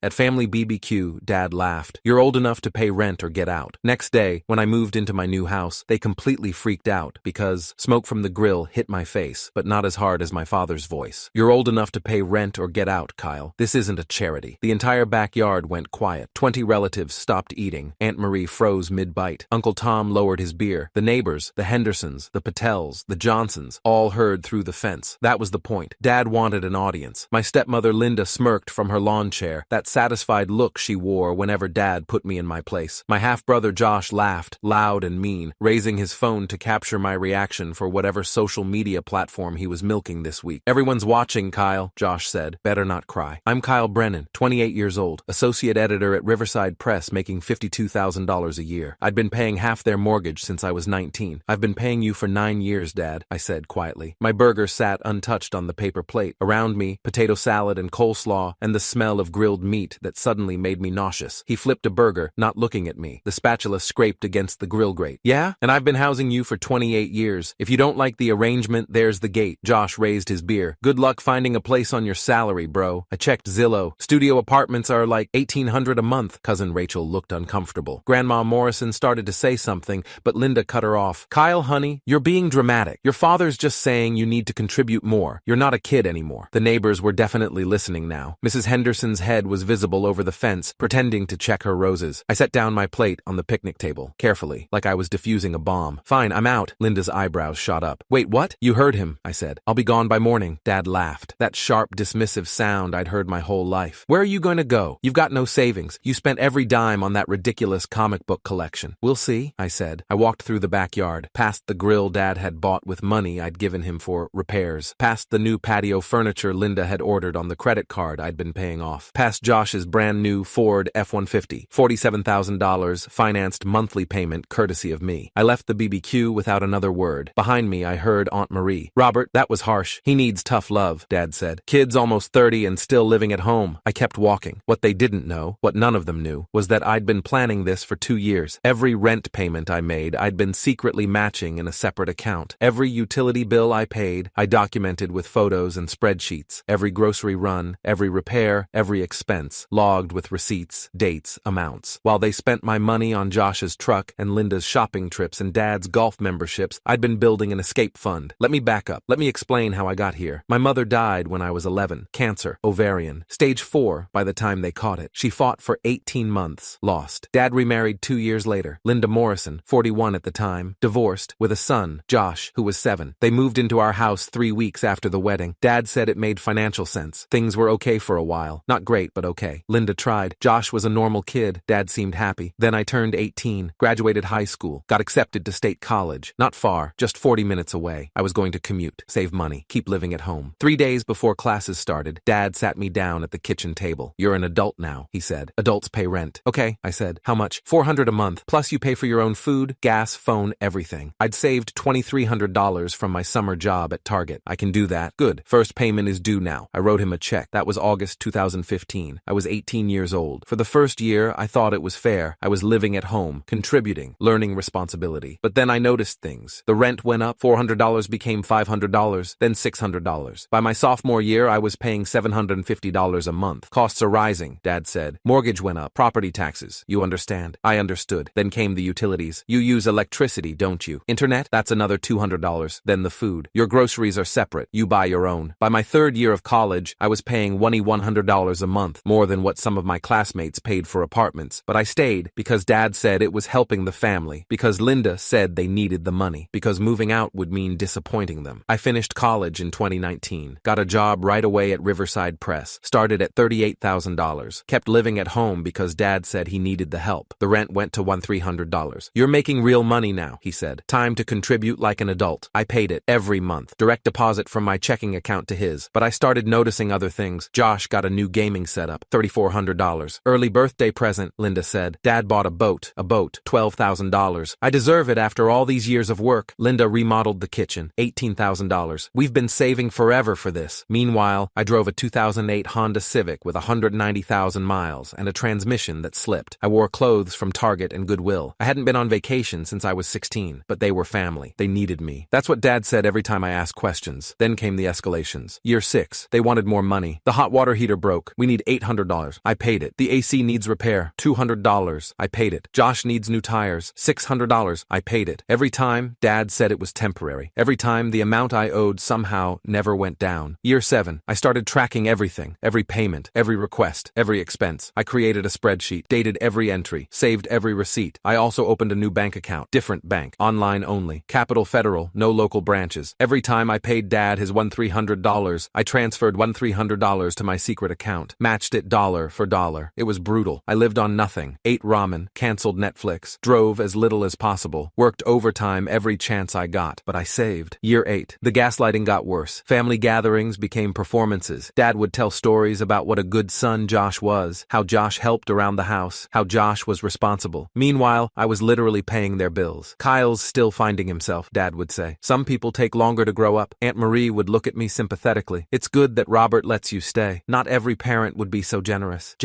At family BBQ, Dad laughed. You're old enough to pay rent or get out. Next day, when I moved into my new house, they completely freaked out because smoke from the grill hit my face, but not as hard as my father's voice. You're old enough to pay rent or get out, Kyle. This isn't a charity. The entire backyard went quiet. 20 relatives stopped eating. Aunt Marie froze mid-bite. Uncle Tom lowered his beer. The neighbors, the Hendersons, the Patels, the Johnsons, all heard through the fence. That was the point. Dad wanted an audience. My stepmother Linda smirked from her lawn chair, that satisfied look she wore whenever Dad put me in my place. My half-brother Josh laughed, loud and mean, raising his phone to capture my reaction for whatever social media platform he was milking this week. Everyone's watching, Kyle, Josh said. Better not cry. I'm Kyle Brennan, 28 years old, associate editor at Riverside Press, making $52,000 a year. I'd been paying half their mortgage since I was 19. I've been paying you for 9 years, Dad, I said quietly. My burger sat untouched on the paper plate. Around me, potato salad and coleslaw, and the smell of grilled meat that suddenly made me nauseous. He flipped a burger, not looking at me. The spatula scraped against the grill grate. Yeah? And I've been housing you for 28 years. If you don't like the arrangement, there's the gate. Josh raised his beer. Good luck finding a place on your salary, bro. I checked Zillow. Studio apartments are like $1,800 a month. Cousin Rachel looked uncomfortable. Grandma Morrison started to say something, but Linda cut her off. Kyle, honey, you're being dramatic. Your father's just saying you need to contribute more. You're not a kid anymore. The neighbors were definitely listening now. Mrs. Henderson's head was visible over the fence, pretending to check her roses. I set down my plate on the picnic table, carefully, like I was defusing a bomb. Fine, I'm out. Linda's eyebrows shot up. Wait, what? You heard him, I said. I'll be gone by morning. Dad laughed. That sharp, dismissive sound I'd heard my whole life. Where are you going to go? You've got no savings. You spent every dime on that ridiculous comic book collection. We'll see, I said. I walked through the backyard, past the grill Dad had bought with money I'd given him for repairs, past the new patio furniture Linda had ordered on the credit card I'd been paying off, past Josh's brand new Ford F-150, $47,000 financed monthly payment courtesy of me. I left the BBQ without another word. Behind me, I heard Aunt Marie. Robert, that was harsh. He needs tough love, Dad said. Kid's almost 30 and still living at home. I kept walking. What they didn't know, what none of them knew, was that I'd been planning this for 2 years. Every rent payment I made, I'd been secretly matching in a separate account. Every utility bill I paid, I documented with photos and spreadsheets. Every grocery run, every repair, every expense, logged with receipts, dates, amounts. While they spent my money on Josh's truck and Linda's shopping trips and Dad's golf memberships, I'd been building an escape fund. Let me back up. Let me explain how I got here. My mother died when I was 11. Cancer, ovarian. Stage 4 by the time they caught it. She fought for 18 months. Lost. Dad remarried 2 years later. Linda Morrison, 41 at the time, divorced, with a son, Josh, who was 7. They moved into our house 3 weeks after the wedding. Dad said it made financial sense. Things were okay for a while. Not great, but okay. Linda tried. Josh was a normal kid. Dad seemed happy. Then I turned 18, graduated high school, got accepted to state college. Not far, just 40 minutes away. I was going to commute, save money, keep living at home. 3 days before classes started, Dad sat me down at the kitchen table. You're an adult now, he said. Adults pay rent. Okay, I said. How much? $400 a month, plus you pay for your own food, gas, phone, everything. I'd saved $2,300 from my summer job at Target. I can do that. Good. First payment is due now. I wrote him a check. That was August 2015. I was 18 years old. For the first year, I thought it was fair. I was living at home, contributing, learning responsibility. But then I noticed things. The rent went up. $400 became $500, then $600. By my sophomore year, I was paying $750 a month. Costs are rising, Dad said. Mortgage went up. Property taxes. You understand? I understood. Then came the utilities. You use electricity, don't you? Internet? That's another $200. Then the food. Your groceries are separate. You buy your own. By my 3rd year of college, I was paying $2,100 a month, more than what some of my classmates paid for apartments. But I stayed because Dad said it was helping the family, because Linda said they needed the money, because moving out would mean disappointing them. I finished college in 2019, got a job right away at Riverside Press, started at $38,000, kept living at home because Dad said he needed the help. The rent went to $1,300. You're making real money now, he said. Time to contribute like an adult. I paid it every month, direct deposit from my checking account to his. But I started noticing other things. Josh got a new gaming setup, $3,400. Early birthday present, Linda said. Dad bought a boat, $12,000. I deserve it after all these years of work. Linda remodeled the kitchen, $18,000. We've been saving forever for this. Meanwhile, I drove a 2008 Honda Civic with 190,000 miles and a transmission that slipped. I wore clothes from Target and Goodwill. I hadn't been on vacation since I was 16, but they were family. They needed me. That's what Dad said every time I asked questions. Then came the escalations. Year 6. They wanted more money. The hot water heater broke. We need $800 $100. I paid it. The AC needs repair. $200. I paid it. Josh needs new tires. $600. I paid it. Every time, Dad said it was temporary. Every time, the amount I owed somehow never went down. Year 7, I started tracking everything, every payment, every request, every expense. I created a spreadsheet, dated every entry, saved every receipt. I also opened a new bank account, different bank, online only, Capital Federal, no local branches. Every time I paid Dad his $1,300, I transferred $1,300 to my secret account, matched it dollar for dollar. It was brutal. I lived on nothing, ate ramen, canceled Netflix, drove as little as possible, worked overtime every chance I got, but I saved. Year 8, the gaslighting got worse. Family gatherings became performances. Dad would tell stories about what a good son Josh was, how Josh helped around the house, how Josh was responsible. Meanwhile, I was literally paying their bills. Kyle's still finding himself, Dad would say. Some people take longer to grow up. Aunt Marie would look at me sympathetically. It's good that Robert lets you stay. Not every parent would be so generous.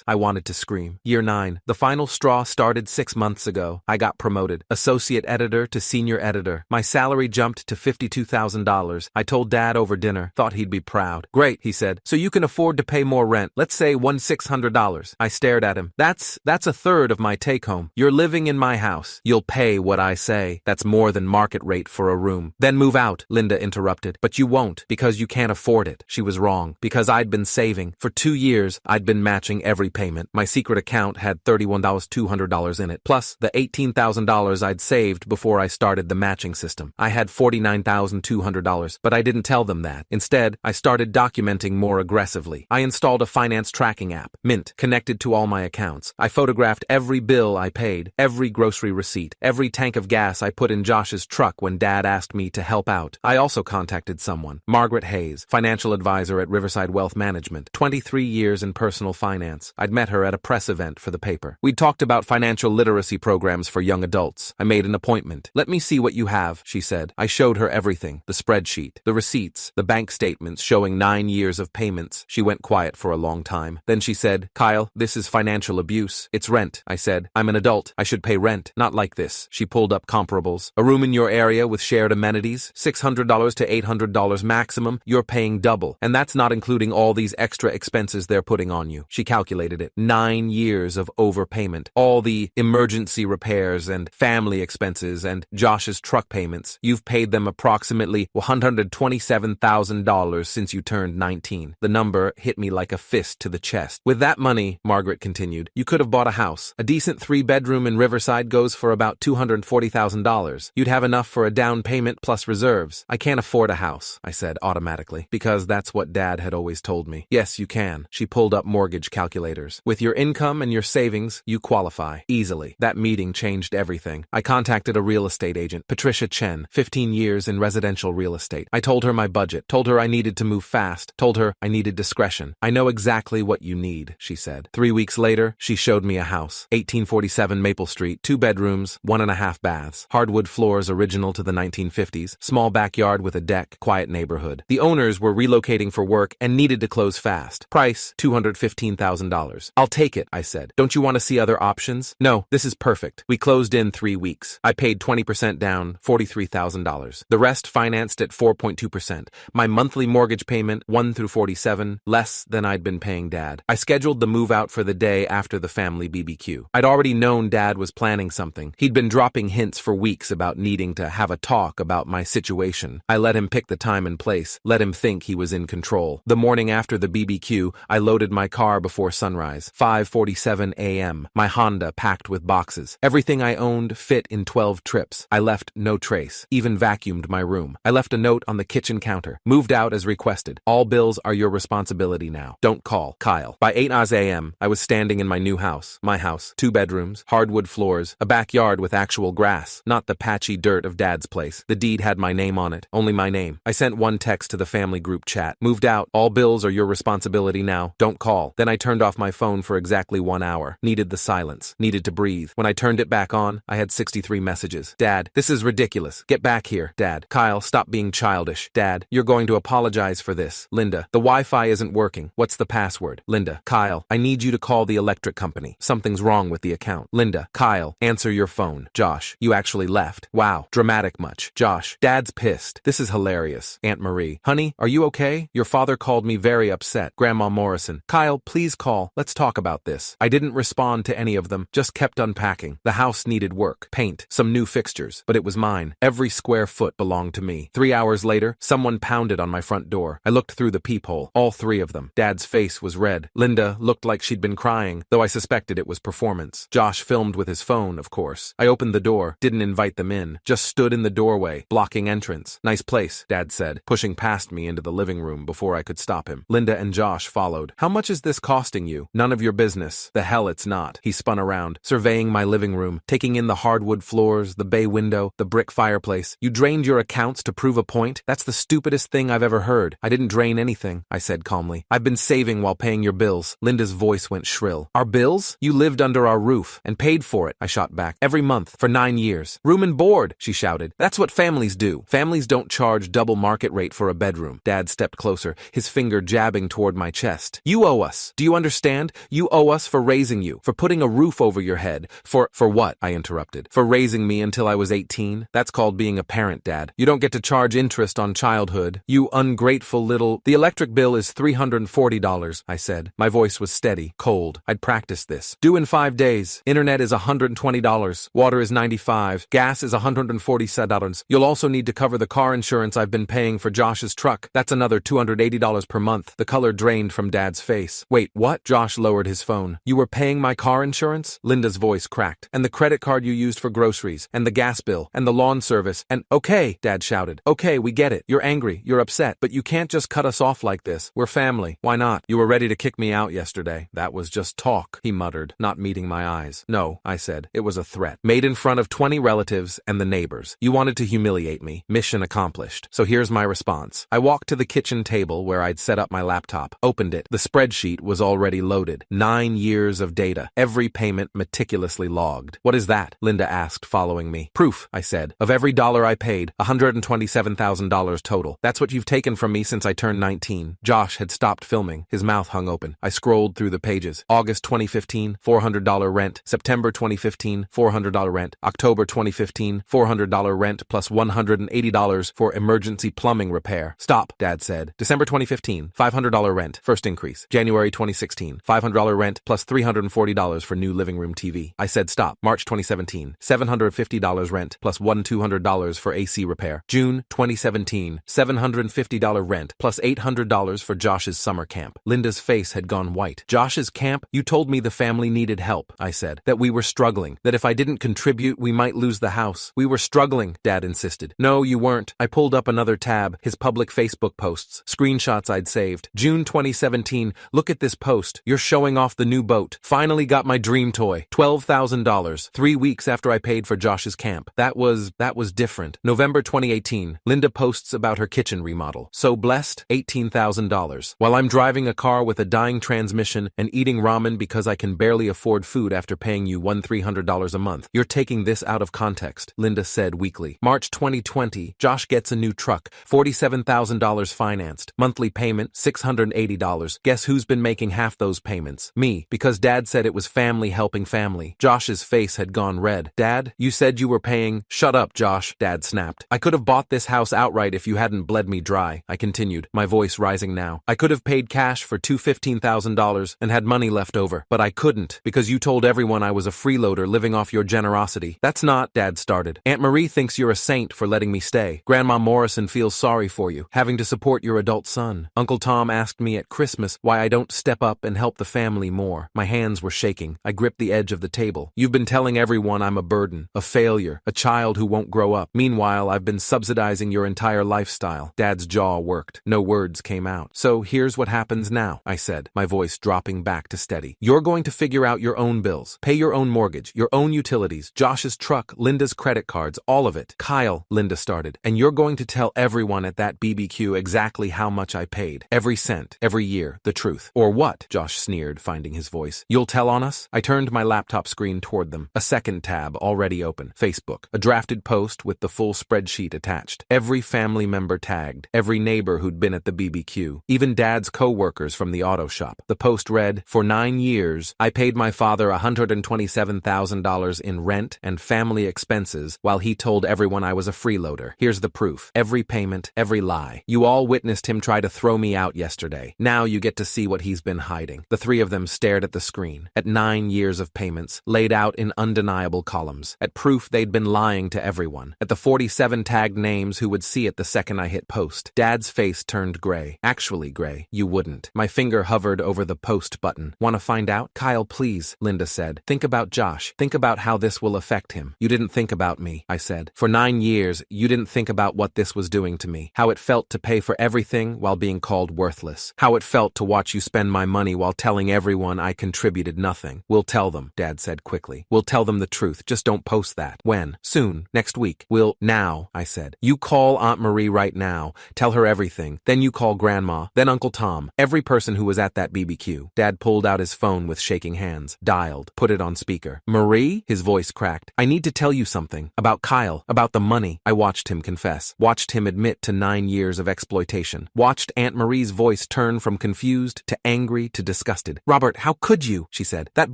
I wanted to scream. Year 9, the final straw started 6 months ago. I got promoted. Associate editor to senior editor. My salary jumped to $52,000. I told Dad over dinner. Thought he'd be proud. Great, he said. So you can afford to pay more rent. Let's say $1,600. I stared at him. That's a third of my take-home. You're living in my house. You'll pay what I say. That's more than market rate for a room. Then move out, Linda interrupted. But you won't, because you can't afford it. She was wrong. Because I'd been saving. For 2 years, I'd been matching every payment. My secret account had $31,200 in it, plus the $18,000 I'd saved before I started the matching system. I had $49,200, but I didn't tell them that. Instead, I started documenting more aggressively. I installed a finance tracking app, Mint, connected to all my accounts. I photographed every bill I paid, every grocery receipt, every tank of gas I put in Josh's truck when Dad asked me to help out. I also contacted someone, Margaret Hayes, financial advisor at Riverside Wealth Management, 23 years in personal finance. I'd met her at a press event for the paper. We'd talked about financial literacy programs for young adults. I made an appointment. Let me see what you have, she said. I showed her everything, the spreadsheet, the receipts, the bank statements showing 9 years of payments. She went quiet for a long time. Then she said, Kyle, this is financial abuse. It's rent. I said, I'm an adult. I should pay rent. Not like this. She pulled up comparables. A room in your area with shared amenities, $600 to $800 maximum. You're paying double. And that's not including all these extra expenses they're putting on you. She calculated it. 9 years of overpayment. All the emergency repairs and family expenses and Josh's truck payments. You've paid them approximately $127,000 since you turned 19. The number hit me like a fist to the chest. With that money, Margaret continued, you could have bought a house. A decent 3-bedroom in Riverside goes for about $240,000. You'd have enough for a down payment plus reserves. I can't afford a house, I said automatically, because that's what Dad had always told me. Yes, you can. She pulled up mortgage calculators. With your income and your savings, you qualify. Easily. That meeting changed everything. I contacted a real estate agent, Patricia Chen, 15 years in residential real estate. I told her my budget, told her I needed to move fast, told her I needed discretion. I know exactly what you need, she said. 3 weeks later, she showed me a house. 1847 Maple Street, 2 bedrooms, 1.5 baths. Hardwood floors original to the 1950s. Small backyard with a deck, quiet neighborhood. The owners were relocating for work and needed to close fast. Price, $215,000. I'll take it, I said. Don't you want to see other options? No, this is perfect. We closed in 3 weeks. I paid 20% down, $43,000. The rest financed at 4.2%. My monthly mortgage payment, 1 through 47, less than I'd been paying Dad. I scheduled the move out for the day after the family BBQ. I'd already known Dad was planning something. He'd been dropping hints for weeks about needing to have a talk about my situation. I let him pick the time and place, let him think he was in control. The morning after the BBQ, I loaded my car before sunrise, 5:47 a.m., my Honda packed with boxes. Everything I owned fit in 12 trips. I left no trace, even vacuumed my room. I left a note on the kitchen counter. Moved out as requested. All bills are your responsibility now. Don't call. Kyle. By 8 a.m., I was standing in my new house. My house. 2 bedrooms, hardwood floors, a backyard with actual grass, not the patchy dirt of Dad's place. The deed had my name on it. Only my name. I sent one text to the family group chat. Moved out. All bills are your responsibility now. Don't call. Then I turned off my phone for exactly 1 hour. Needed the silence. Needed to breathe. When I turned it back on, I had 63 messages. Dad, this is ridiculous. Get back here. Dad. Kyle, stop being childish. Dad, you're going to apologize for this. Linda, the Wi-Fi isn't working. What's the password? Linda. Kyle, I need you to call the electric company. Something's wrong with the account. Linda. Kyle, answer your phone. Josh, you actually left. Wow. Dramatic much. Josh, Dad's pissed. This is hilarious. Aunt Marie. Honey, are you okay? Your father called me very upset. Grandma Morrison. listen. Kyle, please call. Let's talk about this. I didn't respond to any of them, just kept unpacking. The house needed work, paint, some new fixtures, but it was mine. Every square foot belonged to me. 3 hours later, someone pounded on my front door. I looked through the peephole. All 3 of them. Dad's face was red. Linda looked like she'd been crying, though I suspected it was performance. Josh filmed with his phone, of course. I opened the door, didn't invite them in, just stood in the doorway, blocking entrance. Nice place, Dad said, pushing past me into the living room before I could stop him. Linda and Josh followed. How much is this costing you? None of your business. The hell it's not. He spun around, surveying my living room, taking in the hardwood floors, the bay window, the brick fireplace. You drained your accounts to prove a point? That's the stupidest thing I've ever heard. I didn't drain anything, I said calmly. I've been saving while paying your bills. Linda's voice went shrill. Our bills? You lived under our roof and paid for it, I shot back. Every month for 9 years. Room and board, she shouted. That's what families do. Families don't charge double market rate for a bedroom. Dad stepped closer, his finger jabbing toward my chest. You owe us. Do you understand? You owe us for raising you, for putting a roof over your head. For what? I interrupted. For raising me until I was 18? That's called being a parent, Dad. You don't get to charge interest on childhood. You ungrateful little... The electric bill is $340, I said. My voice was steady, cold. I'd practiced this. Due in 5 days. Internet is $120. Water is $95. Gas is $147. You'll also need to cover the car insurance I've been paying for Josh's truck. That's another $280 per month. The color drained from Dad's face. Wait, what? Josh lowered his phone. You were paying my car insurance? Linda's voice cracked. And the credit card you used for groceries, and the gas bill, and the lawn service, and... Okay, Dad shouted. Okay, we get it. You're angry. You're upset. But you can't just cut us off like this. We're family. Why not? You were ready to kick me out yesterday. That was just talk, he muttered, not meeting my eyes. No, I said. It was a threat. Made in front of 20 relatives and the neighbors. You wanted to humiliate me. Mission accomplished. So here's my response. I walked to the kitchen table where I'd set up my laptop, opened it. The spreadsheet was already loaded. 9 years of data. Every payment meticulously logged. What is that? Linda asked, following me. Proof, I said. Of every dollar I paid, $127,000 total. That's what you've taken from me since I turned 19. Josh had stopped filming. His mouth hung open. I scrolled through the pages. August 2015, $400 rent. September 2015, $400 rent. October 2015, $400 rent plus $180 for emergency plumbing repair. Stop, Dad said. December 2015, $500 rent. First increase. January 2016, $500 rent plus $340 for new living room TV. I said stop. March 2017, $750 rent plus $200 for AC repair. June 2017, $750 rent plus $800 for Josh's summer camp. Linda's face had gone white. Josh's camp? You told me the family needed help, I said. That we were struggling. That if I didn't contribute, we might lose the house. We were struggling, Dad insisted. No, you weren't. I pulled up another tab, his public Facebook posts, screenshots I'd saved. June 2017, look at this post. You're showing off the new boat. Finally got my dream toy. $12,000. 3 weeks after I paid for Josh's camp. That was different. November 2018, Linda posts about her kitchen remodel. So blessed, $18,000. While I'm driving a car with a dying transmission and eating ramen because I can barely afford food after paying you $300 a month. You're taking this out of context, Linda said weakly. March 2020, Josh gets a new truck, $47,000 financed. Monthly payment, $680. Guess who's been making half those payments? Me, because Dad said it was family helping family. Josh's face had gone red. Dad, you said you were paying... Shut up, Josh, Dad snapped. I could have bought this house outright if you hadn't bled me dry, I continued, my voice rising now. I could have paid cash for $15,000 and had money left over, but I couldn't, because you told everyone I was a freeloader living off your generosity. That's not, Dad started. Aunt Marie thinks you're a saint for letting me stay. Grandma Morrison feels sorry for you, having to support your adult son. Uncle Tom asked me at Christmas why I don't step up and help the family more. My hands were shaking. I gripped the edge of the table. You've been telling everyone I'm a burden, a failure, a child who won't grow up. Meanwhile, I've been subsidizing your entire lifestyle. Dad's jaw worked. No words came out. So here's what happens now, I said, my voice dropping back to steady. You're going to figure out your own bills, pay your own mortgage, your own utilities, Josh's truck, Linda's credit cards, all of it. Kyle, Linda started, and you're going to tell everyone at that BBQ exactly how much I paid. Every cent, every year, the truth. Or what? Josh sneered, finding his voice. You'll tell on us? I turned my laptop screen toward them. A second tab already open. Facebook. A drafted post with the full spreadsheet attached. Every family member tagged. Every neighbor who'd been at the BBQ. Even Dad's co-workers from the auto shop. The post read, for 9 years, I paid my father $127,000 in rent and family expenses while he told everyone I was a freeloader. Here's the proof. Every payment, every lie. You all witnessed him try to throw me out yesterday. Now you get to to see what he's been hiding. The three of them stared at the screen, at 9 years of payments, laid out in undeniable columns, at proof they'd been lying to everyone, at the 47 tagged names who would see it the second I hit post. Dad's face turned gray. Actually gray. You wouldn't. My finger hovered over the post button. Want to find out? Kyle, please, Linda said. Think about Josh. Think about how this will affect him. You didn't think about me, I said. For 9 years, you didn't think about what this was doing to me. How it felt to pay for everything while being called worthless. How it felt to watch you spend my money while telling everyone I contributed nothing. We'll tell them, Dad said quickly. We'll tell them the truth. Just don't post that. When? Soon. Next week. Now, I said. You call Aunt Marie right now. Tell her everything. Then you call Grandma. Then Uncle Tom. Every person who was at that BBQ. Dad pulled out his phone with shaking hands. Dialed. Put it on speaker. Marie? His voice cracked. I need to tell you something. About Kyle. About the money. I watched him confess. Watched him admit to 9 years of exploitation. Watched Aunt Marie's voice turn from confused to angry to disgusted. Robert, how could you? She said. That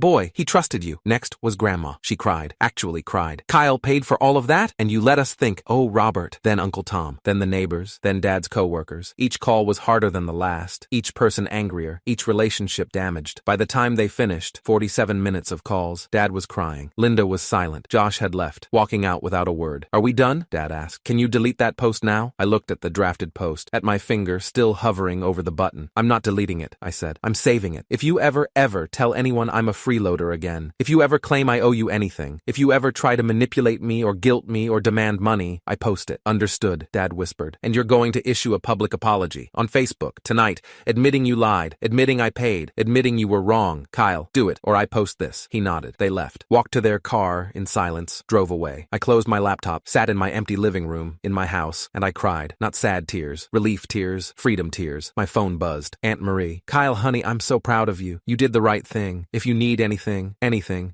boy, he trusted you. Next was Grandma. She cried. Actually cried. Kyle paid for all of that? And you let us think, oh, Robert. Then Uncle Tom. Then the neighbors. Then Dad's co-workers. Each call was harder than the last. Each person angrier. Each relationship damaged. By the time they finished, 47 minutes of calls, Dad was crying. Linda was silent. Josh had left, walking out without a word. Are we done? Dad asked. Can you delete that post now? I looked at the drafted post, at my finger still hovering over the button. I'm not deleting it, I said. I'm saving it. If you ever tell anyone I'm a freeloader again, if you ever claim I owe you anything, if you ever try to manipulate me or guilt me or demand money, I post it. Understood, Dad whispered. And you're going to issue a public apology on Facebook tonight, admitting you lied, admitting I paid, admitting you were wrong. Kyle, do it, or I post this. He nodded. They left, walked to their car in silence, drove away. I closed my laptop, sat in my empty living room, in my house, and I cried. Not sad tears, relief tears, freedom tears. My phone buzzed. Aunt Marie. Kyle, honey, I'm so proud of you. You did the right thing. If you need anything,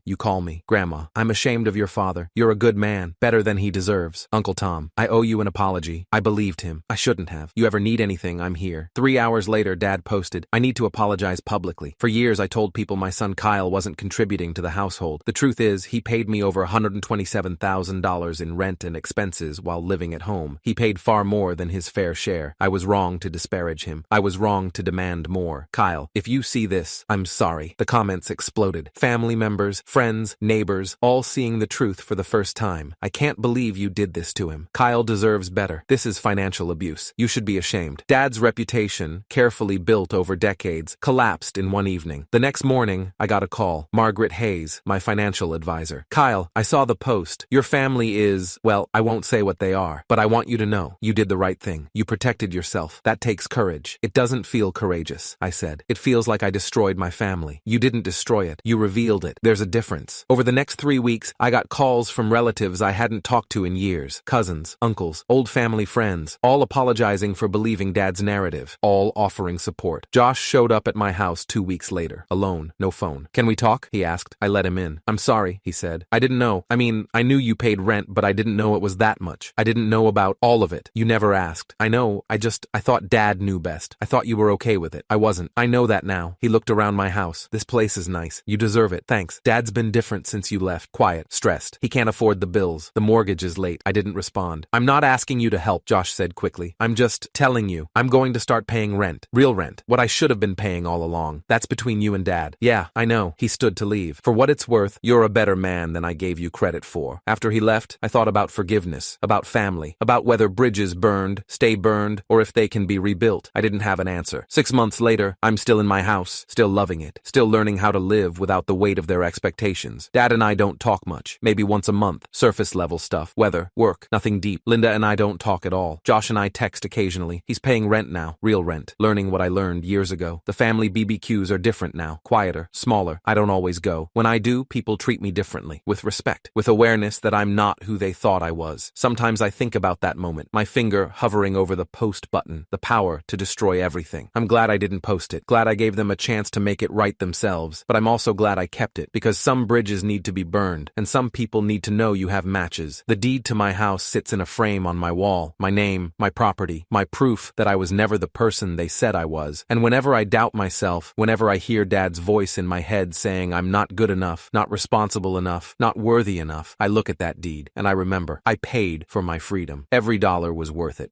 you call me. Grandma, I'm ashamed of your father. You're a good man, better than he deserves. Uncle Tom, I owe you an apology. I believed him. I shouldn't have. You ever need anything, I'm here. 3 hours later, Dad posted, I need to apologize publicly. For years, I told people my son Kyle wasn't contributing to the household. The truth is, he paid me over $127,000 in rent and expenses while living at home. He paid far more than his fair share. I was wrong to disparage him. I was wrong to demand more. Kyle, if you see this, I'm sorry. The comments exploded. Family members, friends, neighbors, all seeing the truth for the first time. I can't believe you did this to him. Kyle deserves better. This is financial abuse. You should be ashamed. Dad's reputation, carefully built over decades, collapsed in one evening. The next morning, I got a call. Margaret Hayes, my financial advisor. Kyle, I saw the post. Your family is, well, I won't say what they are, but I want you to know you did the right thing. You protected yourself. That takes courage. It doesn't feel courageous, I said. It feels like I destroyed my family. You didn't destroy it. You revealed it. There's a difference. Over the next 3 weeks, I got calls from relatives I hadn't talked to in years. Cousins, uncles, old family friends, all apologizing for believing Dad's narrative, all offering support. Josh showed up at my house 2 weeks later, alone, no phone. Can we talk? He asked. I let him in. I'm sorry, he said. I didn't know. I knew you paid rent, but I didn't know it was that much. I didn't know about all of it. You never asked. I know. I thought Dad knew best. I thought you were okay with it. I wasn't. I know that now. He looked around my house. This place is nice. You deserve it. Thanks. Dad's been different since you left. Quiet. Stressed. He can't afford the bills. The mortgage is late. I didn't respond. I'm not asking you to help, Josh said quickly. I'm just telling you. I'm going to start paying rent. Real rent. What I should have been paying all along. That's between you and Dad. Yeah, I know. He stood to leave. For what it's worth, you're a better man than I gave you credit for. After he left, I thought about forgiveness, about family, about whether bridges burned, stay burned, or if they can be rebuilt. I didn't have an answer. 6 months later, I'm still in my house, still loving it, still learning how to live without the weight of their expectations. Dad and I don't talk much, maybe once a month, surface level stuff, weather, work, nothing deep. Linda and I don't talk at all. Josh and I text occasionally. He's paying rent now, real rent, learning what I learned years ago. The family BBQs are different now, quieter, smaller. I don't always go. When I do, people treat me differently, with respect, with awareness that I'm not who they thought I was. Sometimes I think about that moment, my finger hovering over the post button, the power to destroy everything. I'm glad I didn't post it, glad I gave them a chance to make it right themselves, but I'm also glad I kept it, because some bridges need to be burned, and some people need to know you have matches. The deed to my house sits in a frame on my wall, my name, my property, my proof that I was never the person they said I was. And whenever I doubt myself, whenever I hear Dad's voice in my head saying I'm not good enough, not responsible enough, not worthy enough, I look at that deed, and I remember I paid for my freedom. Every dollar was worth it.